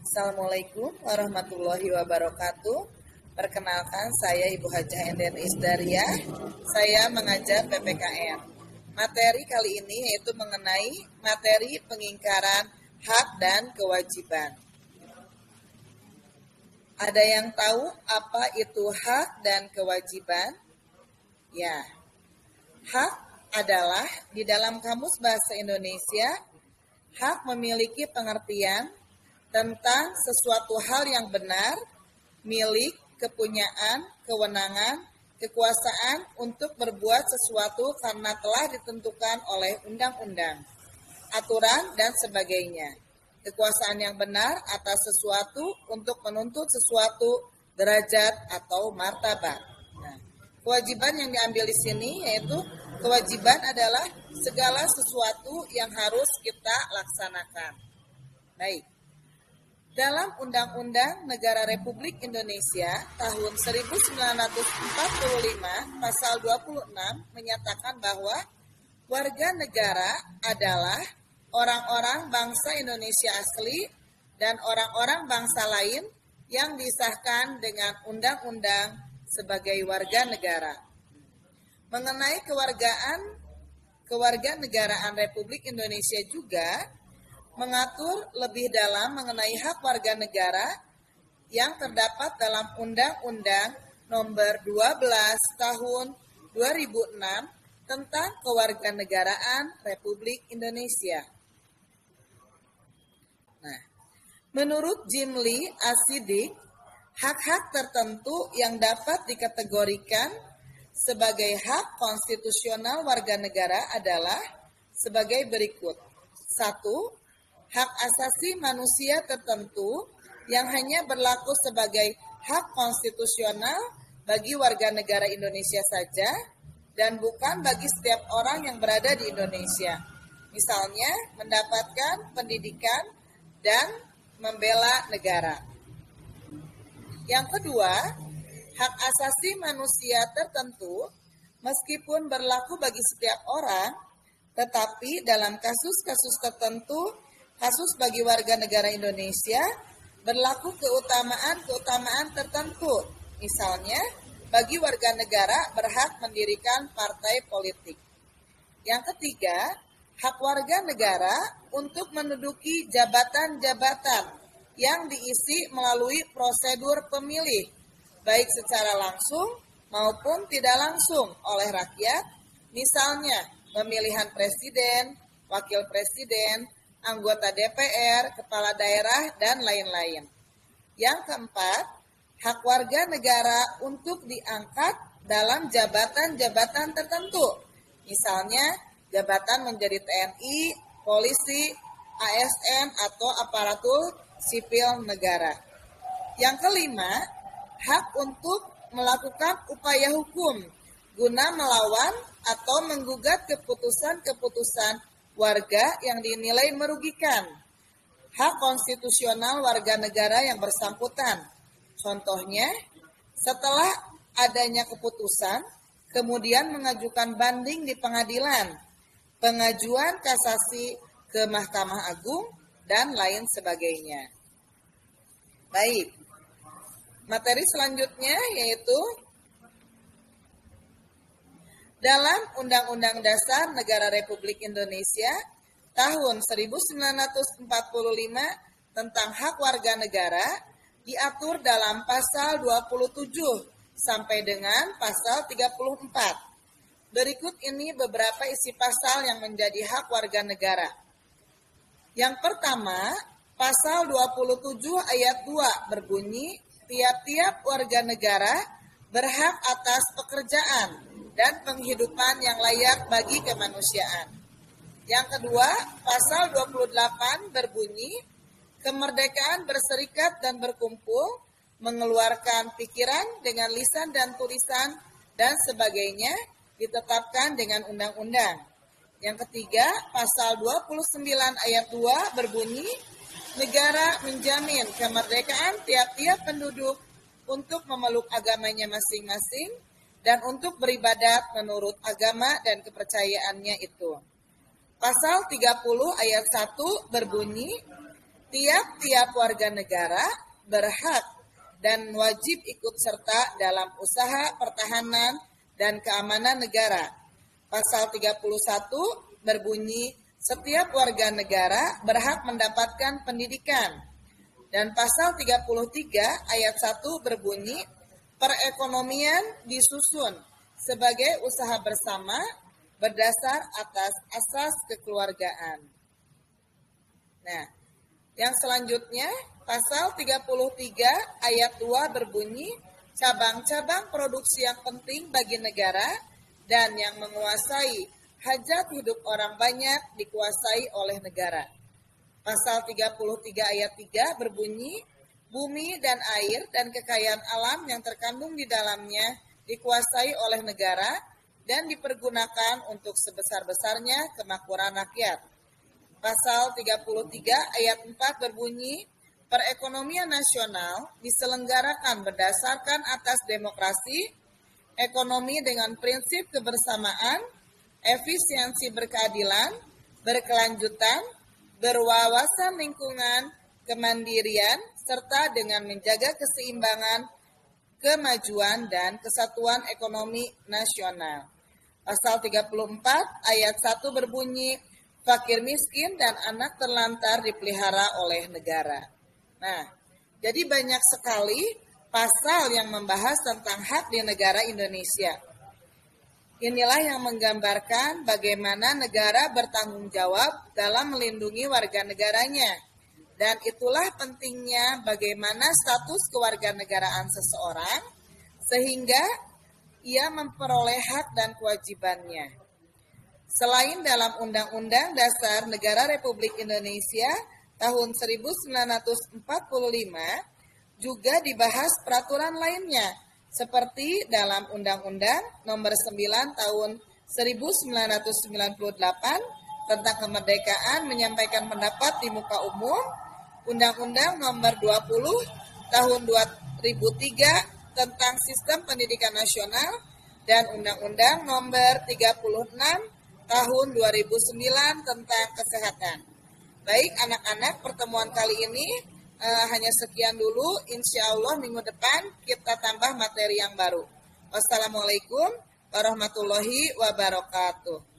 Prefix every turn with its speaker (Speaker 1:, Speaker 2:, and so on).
Speaker 1: Assalamualaikum warahmatullahi wabarakatuh. Perkenalkan, saya Ibu Hajah Enden Isdaria. Saya mengajar PPKN. Materi kali ini yaitu mengenai materi pengingkaran hak dan kewajiban. Ada yang tahu apa itu hak dan kewajiban? Ya, hak adalah di dalam Kamus Bahasa Indonesia, hak memiliki pengertian tentang sesuatu hal yang benar, milik, kepunyaan, kewenangan, kekuasaan untuk berbuat sesuatu karena telah ditentukan oleh undang-undang, aturan, dan sebagainya. Kekuasaan yang benar atas sesuatu untuk menuntut sesuatu derajat atau martabat. Nah, kewajiban yang diambil di sini yaitu kewajiban adalah segala sesuatu yang harus kita laksanakan. Baik. Dalam Undang-Undang Negara Republik Indonesia tahun 1945 pasal 26 menyatakan bahwa warga negara adalah orang-orang bangsa Indonesia asli dan orang-orang bangsa lain yang disahkan dengan undang-undang sebagai warga negara. Mengenai kewarganegaraan Republik Indonesia juga mengatur lebih dalam mengenai hak warga negara yang terdapat dalam Undang-Undang Nomor 12 Tahun 2006 tentang Kewarganegaraan Republik Indonesia. Nah, menurut Jimli Asidik, hak-hak tertentu yang dapat dikategorikan sebagai hak konstitusional warga negara adalah sebagai berikut. 1. Hak asasi manusia tertentu yang hanya berlaku sebagai hak konstitusional bagi warga negara Indonesia saja dan bukan bagi setiap orang yang berada di Indonesia. Misalnya, mendapatkan pendidikan dan membela negara. Yang kedua, hak asasi manusia tertentu meskipun berlaku bagi setiap orang, tetapi dalam kasus-kasus tertentu, kasus bagi warga negara Indonesia, berlaku keutamaan tertentu. Misalnya, bagi warga negara berhak mendirikan partai politik. Yang ketiga, hak warga negara untuk menduduki jabatan-jabatan yang diisi melalui prosedur pemilih, baik secara langsung maupun tidak langsung oleh rakyat, misalnya pemilihan presiden, wakil presiden, anggota DPR, kepala daerah, dan lain-lain. Yang keempat, hak warga negara untuk diangkat dalam jabatan-jabatan tertentu. Misalnya, jabatan menjadi TNI, polisi, ASN, atau aparatur sipil negara. Yang kelima, hak untuk melakukan upaya hukum guna melawan atau menggugat keputusan-keputusan warga yang dinilai merugikan hak konstitusional warga negara yang bersangkutan. Contohnya, setelah adanya keputusan, kemudian mengajukan banding di pengadilan, pengajuan kasasi ke Mahkamah Agung, dan lain sebagainya. Baik, materi selanjutnya yaitu dalam Undang-Undang Dasar Negara Republik Indonesia tahun 1945 tentang hak warga negara diatur dalam pasal 27 sampai dengan pasal 34. Berikut ini beberapa isi pasal yang menjadi hak warga negara. Yang pertama, pasal 27 ayat 2 berbunyi, tiap-tiap warga negara berhak atas pekerjaan dan penghidupan yang layak bagi kemanusiaan. Yang kedua, pasal 28 berbunyi, kemerdekaan berserikat dan berkumpul, mengeluarkan pikiran dengan lisan dan tulisan, dan sebagainya, ditetapkan dengan undang-undang. Yang ketiga, pasal 29 ayat 2 berbunyi, negara menjamin kemerdekaan tiap-tiap penduduk untuk memeluk agamanya masing-masing, dan untuk beribadat menurut agama dan kepercayaannya itu. Pasal 30 ayat 1 berbunyi, Tiap-tiap warga negara berhak dan wajib ikut serta dalam usaha pertahanan dan keamanan negara. Pasal 31 berbunyi, setiap warga negara berhak mendapatkan pendidikan. Dan pasal 33 ayat 1 berbunyi, perekonomian disusun sebagai usaha bersama berdasar atas asas kekeluargaan. Nah, yang selanjutnya, pasal 33 ayat 2 berbunyi, cabang-cabang produksi yang penting bagi negara dan yang menguasai hajat hidup orang banyak dikuasai oleh negara. Pasal 33 ayat 3 berbunyi, bumi dan air dan kekayaan alam yang terkandung di dalamnya dikuasai oleh negara dan dipergunakan untuk sebesar-besarnya kemakmuran rakyat. Pasal 33 ayat 4 berbunyi, perekonomian nasional diselenggarakan berdasarkan atas demokrasi, ekonomi dengan prinsip kebersamaan, efisiensi berkeadilan, berkelanjutan, berwawasan lingkungan, kemandirian, serta dengan menjaga keseimbangan, kemajuan, dan kesatuan ekonomi nasional. Pasal 34 ayat 1 berbunyi, fakir miskin dan anak terlantar dipelihara oleh negara. Nah, jadi banyak sekali pasal yang membahas tentang hak di negara Indonesia. Inilah yang menggambarkan bagaimana negara bertanggung jawab dalam melindungi warga negaranya. Dan itulah pentingnya bagaimana status kewarganegaraan seseorang sehingga ia memperoleh hak dan kewajibannya. Selain dalam Undang-Undang Dasar Negara Republik Indonesia tahun 1945, juga dibahas peraturan lainnya, seperti dalam Undang-Undang Nomor 9 Tahun 1998 tentang kemerdekaan menyampaikan pendapat di muka umum, Undang-Undang Nomor 20 Tahun 2003 tentang Sistem Pendidikan Nasional, dan Undang-Undang Nomor 36 Tahun 2009 tentang kesehatan. Baik anak-anak, pertemuan kali ini hanya sekian dulu. Insya Allah minggu depan kita tambah materi yang baru. Wassalamualaikum warahmatullahi wabarakatuh.